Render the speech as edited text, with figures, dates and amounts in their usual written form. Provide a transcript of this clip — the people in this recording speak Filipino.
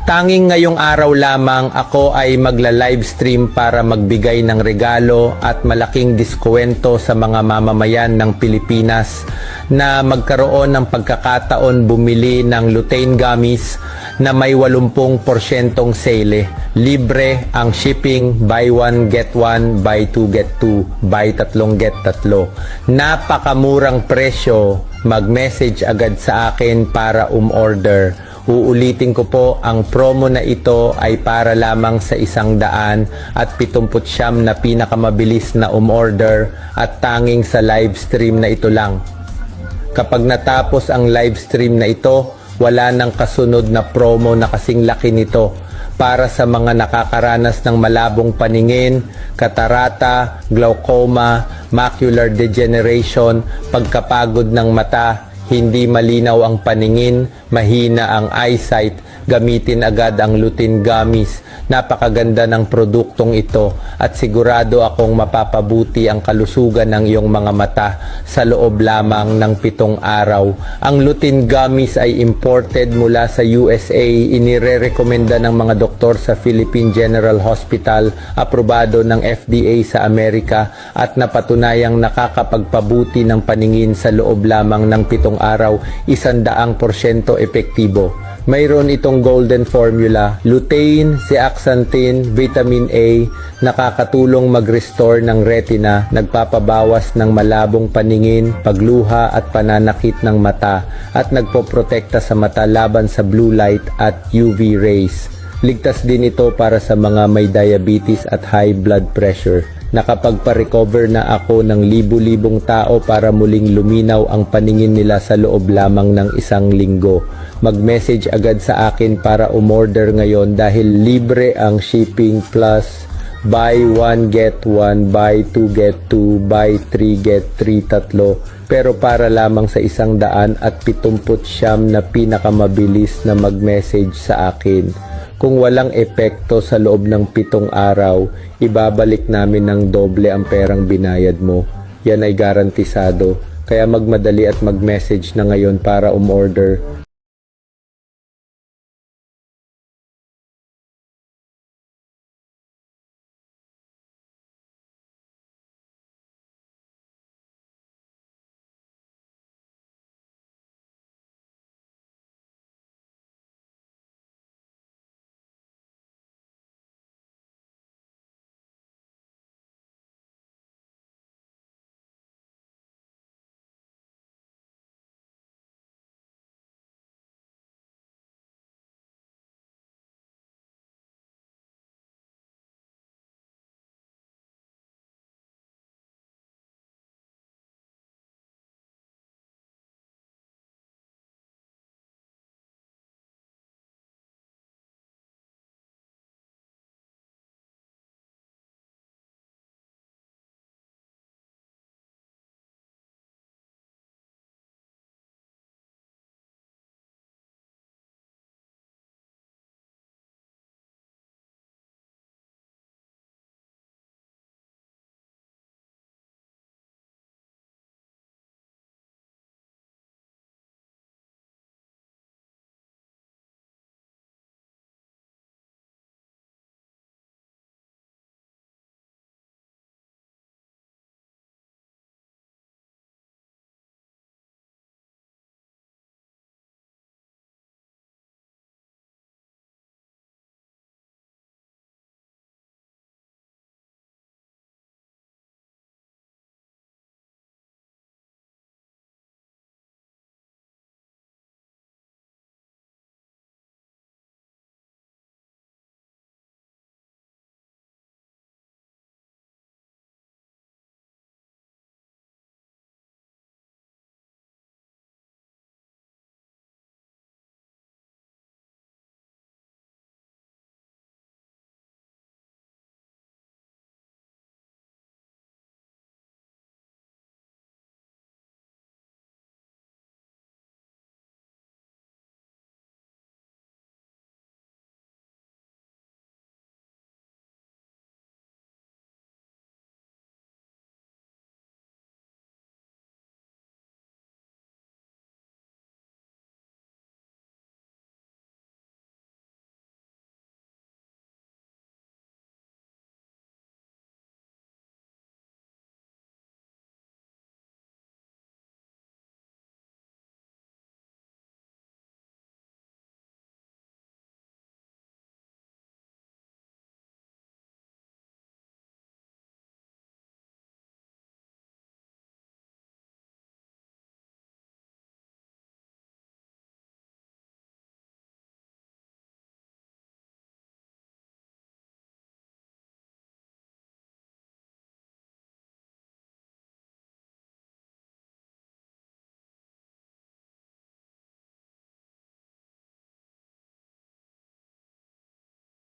Tanging ngayong araw lamang ako ay magla-livestream para magbigay ng regalo at malaking diskwento sa mga mamamayan ng Pilipinas na magkaroon ng pagkakataon bumili ng lutein gummies na may 80% sale. Libre ang shipping, buy one get one, buy two get two, buy tatlong get tatlo. Napakamurang presyo, mag-message agad sa akin para umorder. Uulitin ko po, ang promo na ito ay para lamang sa 100 at 79 na pinakamabilis na umorder at tanging sa live stream na ito lang. Kapag natapos ang live stream na ito, wala nang kasunod na promo na kasing laki nito para sa mga nakakaranas ng malabong paningin, katarata, glaucoma, macular degeneration, pagkapagod ng mata, hindi malinaw ang paningin, mahina ang eyesight, gamitin agad ang lutein gummies. Napakaganda ng produktong ito at sigurado akong mapapabuti ang kalusugan ng iyong mga mata sa loob lamang ng 7 araw. Ang lutein gummies ay imported mula sa USA, inirerekomenda ng mga doktor sa Philippine General Hospital, aprobado ng FDA sa Amerika at napatunayang nakakapagpabuti ng paningin sa loob lamang ng 7 araw, 100% epektibo. Mayroon itong golden formula, lutein, zeaxanthin, vitamin A, nakakatulong mag-restore ng retina, nagpapabawas ng malabong paningin, pagluha at pananakit ng mata, at nagpoprotekta sa mata laban sa blue light at UV rays. Ligtas din ito para sa mga may diabetes at high blood pressure. Nakapagpa-recover na ako ng libu-libong tao para muling luminaw ang paningin nila sa loob lamang ng 1 linggo. Mag-message agad sa akin para umorder ngayon dahil libre ang shipping plus buy one get one, buy two get two, buy three get three tatlo. Pero para lamang sa 179 na pinakamabilis na mag-message sa akin. Kung walang epekto sa loob ng 7 araw, ibabalik namin ng doble ang perang binayad mo. Yan ay garantisado. Kaya magmadali at mag-message na ngayon para umorder.